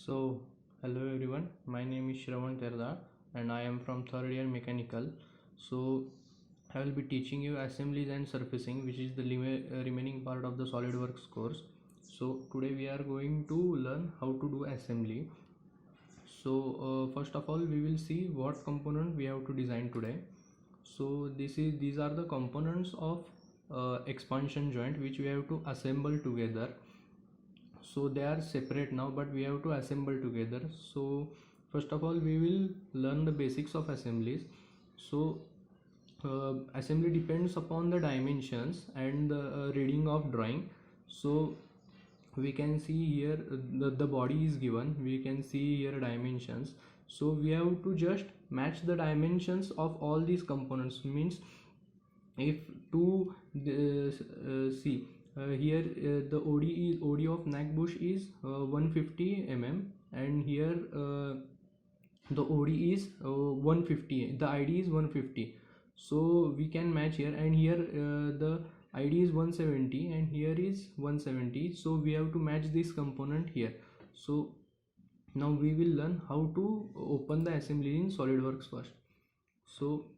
So, hello everyone, my name is Shravan Terda and I am from third year mechanical. So, I will be teaching you assemblies and surfacing, which is the remaining part of the SolidWorks course. So, today we are going to learn how to do assembly. So, first of all, we will see what component we have to design today. So, these are the components of expansion joint which we have to assemble together. So they are separate now, but we have to assemble together. So first of all, we will learn the basics of assemblies. So assembly depends upon the dimensions and the reading of drawing. So we can see here the body is given, we can see here dimensions. So we have to just match the dimensions of all these components. Means if two see here the OD of neck bush is 150 mm, and here the OD is 150, the ID is 150. So we can match here, and here the ID is 170 and here is 170. So we have to match this component here. So now we will learn how to open the assembly in SolidWorks first. So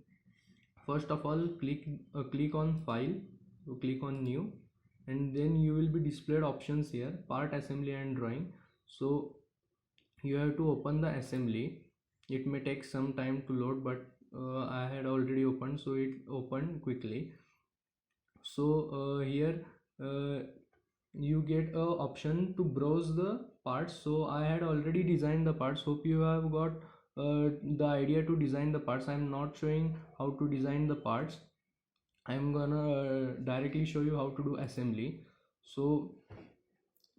first of all, click on file, click on new, and then you will be displayed options here, part assembly and drawing. So you have to open the assembly. It may take some time to load, but I had already opened, so it opened quickly. So here you get a option to browse the parts. So I had already designed the parts. Hope you have got the idea to design the parts. I am not showing how to design the parts. I am gonna directly show you how to do assembly. So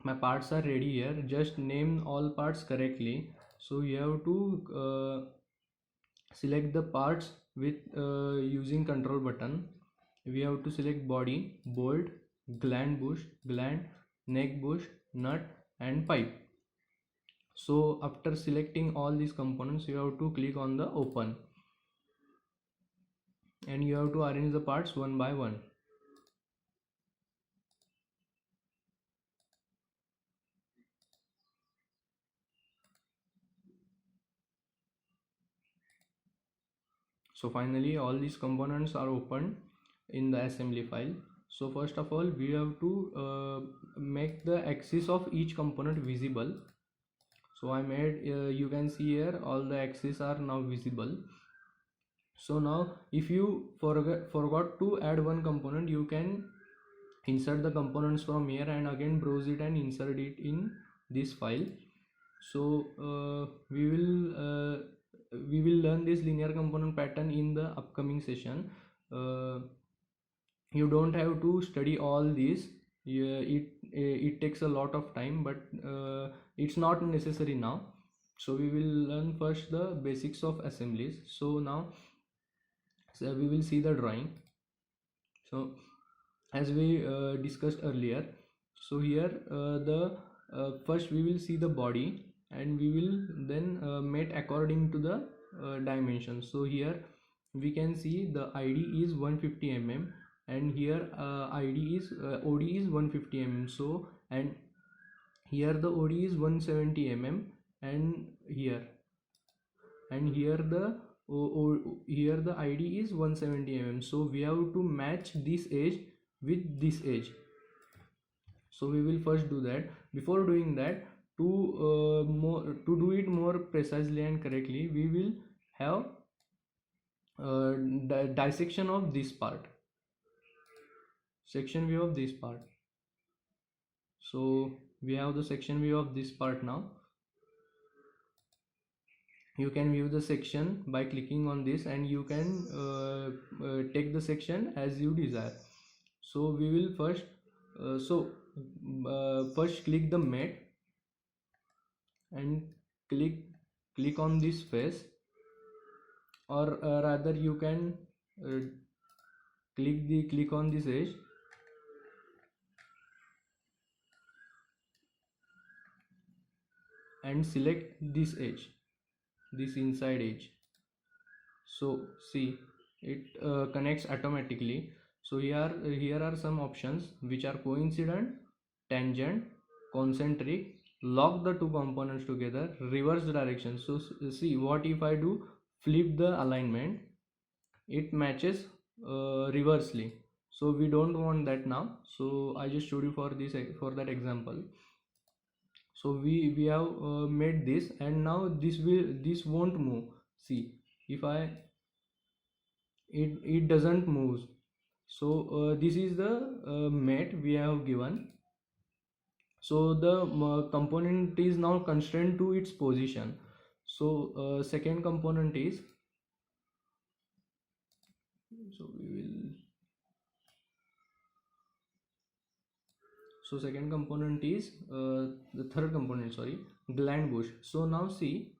my parts are ready here. Just name all parts correctly. So you have to select the parts with using control button. We have to select body, bolt, gland bush, gland, neck bush, nut and pipe. So after selecting all these components, you have to click on the open, and you have to arrange the parts one by one. So finally all these components are opened in the assembly file. So first of all, we have to make the axis of each component visible. So I made you can see here all the axes are now visible. So now if you forgot to add one component, you can insert the components from here and again browse it and insert it in this file. So we will learn this linear component pattern in the upcoming session. You don't have to study all these. It takes a lot of time, but it's not necessary now. So we will learn first the basics of assemblies. So now we will see the drawing. So as we discussed earlier, so here the first we will see the body, and we will then mate according to the dimensions. So here we can see the ID is 150 mm, and here ID is OD is 150 mm. So and here the OD is 170 mm, and here the here the ID is 170 mm. So we have to match this edge with this edge. So we will first do that. Before doing that, to do it more precisely and correctly, we will have the dissection of this part, section view of this part. So we have the section view of this part now. You can view the section by clicking on this, and you can take the section as you desire. So we will first first click the mate and click on this face, or rather you can click on this edge and select this edge, this inside edge. So see, it connects automatically. So here are some options which are coincident, tangent, concentric lock the two components together, reverse the direction. So see, what if I do flip the alignment, it matches reversely. So we don't want that now. So I just showed you for this, for that example. So we have made this, and now this won't move. See, if I, it doesn't move. So this is the mate we have given. So the component is now constrained to its position. So second component is, so we will, so second component is the third component, sorry, gland bush. So now see,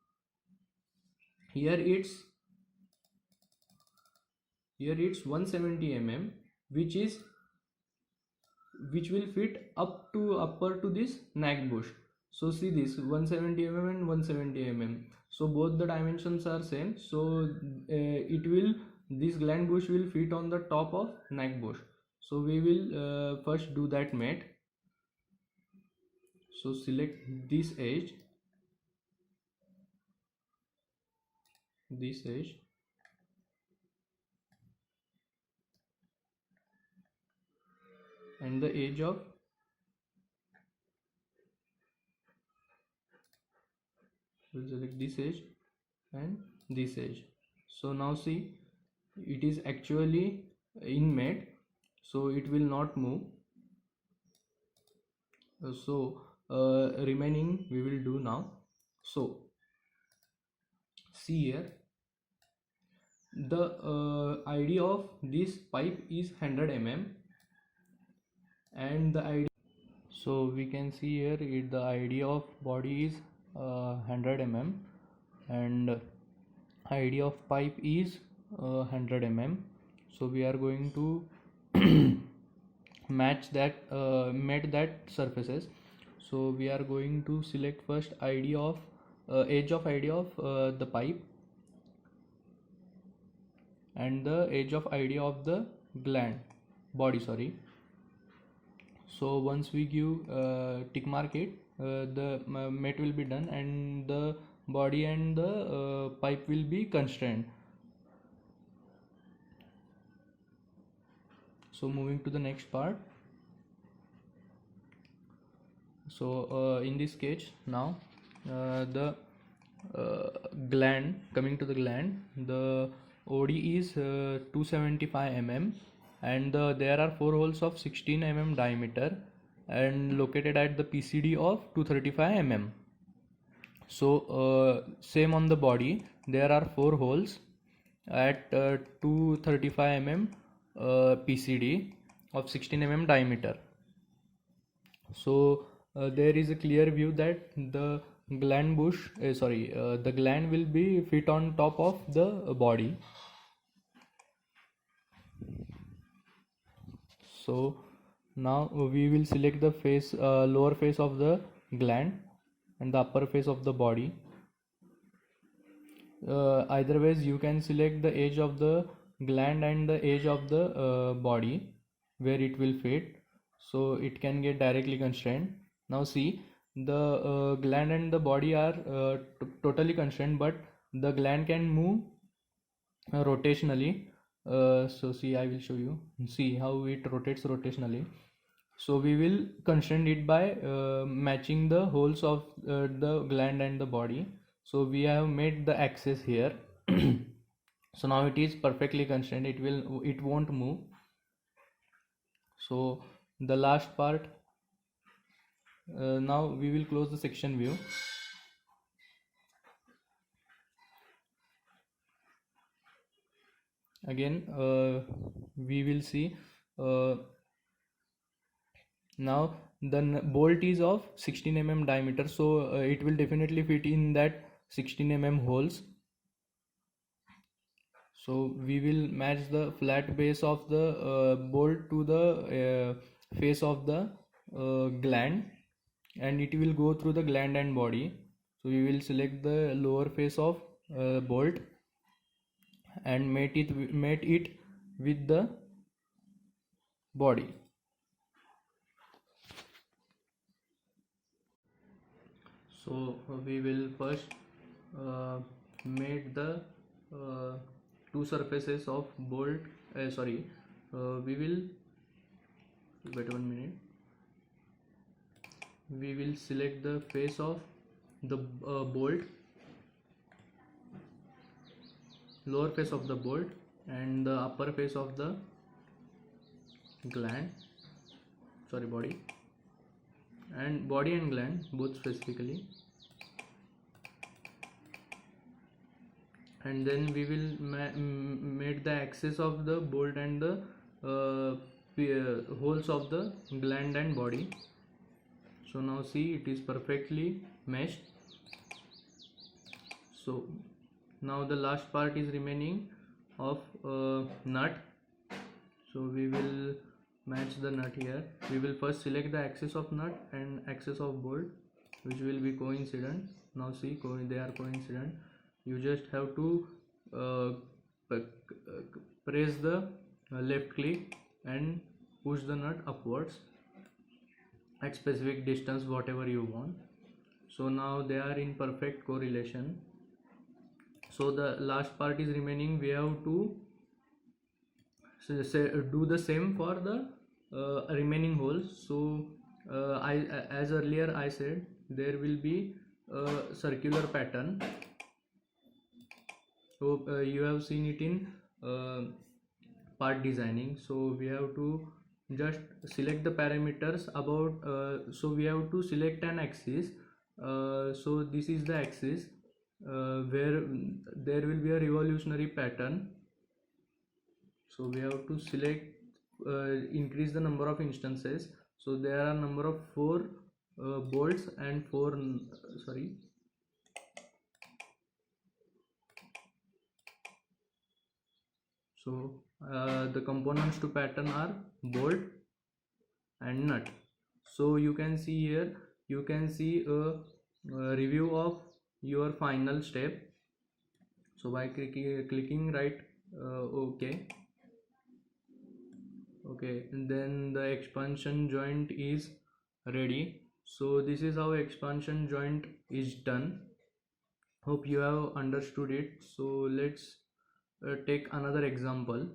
here it's 170 mm, which will fit up to upper to this neck bush. So see, this 170 mm and 170 mm, so both the dimensions are same. So it will, this gland bush will fit on the top of neck bush. So we will first do that mate. So select this edge, and the edge of, we'll select this edge and this edge. So now see, it is actually in mate, so it will not move. So remaining we will do now. So see here, the ID of this pipe is 100 mm, and the ID, so we can see here the ID of body is 100 mm, and ID of pipe is 100 mm. So we are going to match that, mate that surfaces. So we are going to select first ID of edge of ID of the pipe, and the edge of ID of the gland body, sorry. So once we give tick mark it, the mate will be done, and the body and the pipe will be constrained. So moving to the next part. So in this sketch now, the gland, coming to the gland, the OD is 275 mm, and there are 4 holes of 16 mm diameter and located at the PCD of 235 mm. So same on the body, there are 4 holes at 235 mm PCD of 16 mm diameter. So there is a clear view that the gland bush, the gland will be fit on top of the body. So now we will select the face, lower face of the gland and the upper face of the body. Either ways you can select the edge of the gland and the edge of the body where it will fit, so it can get directly constrained. Now see, the gland and the body are totally constrained, but the gland can move rotationally. So see, I will show you, see how it rotates rotationally. So we will constrain it by matching the holes of the gland and the body. So we have made the axis here. So now it is perfectly constrained, it won't move. So the last part, now we will close the section view. Again we will see, now the bolt is of 16 mm diameter, so it will definitely fit in that 16 mm holes. So we will match the flat base of the bolt to the face of the gland, and it will go through the gland and body. So we will select the lower face of bolt and mate it with the body. So we will first make the two surfaces of bolt. We will wait 1 minute. We will select the face of the bolt, lower face of the bolt, and the upper face of the gland. Body and gland both specifically. And then we will make the axis of the bolt and the holes of the gland and body. So now see, it is perfectly meshed. So now the last part is remaining of nut. So we will match the nut here. We will first select the axis of nut and axis of bolt, which will be coincident. Now see, they are coincident. You just have to press the left click and push the nut upwards at specific distance, whatever you want. So now they are in perfect correlation. So the last part is remaining. We have to do the same for the remaining holes. So as earlier I said, there will be a circular pattern. So you have seen it in part designing. So we have to just select the parameters about so we have to select an axis. So this is the axis where there will be a revolutionary pattern. So we have to select increase the number of instances. So there are number of 4 bolts and 4 so the components to pattern are bolt and nut. So you can see here, you can see a review of your final step. So by clicking right OK, and then the expansion joint is ready. So this is how expansion joint is done. Hope you have understood it. So let's take another example.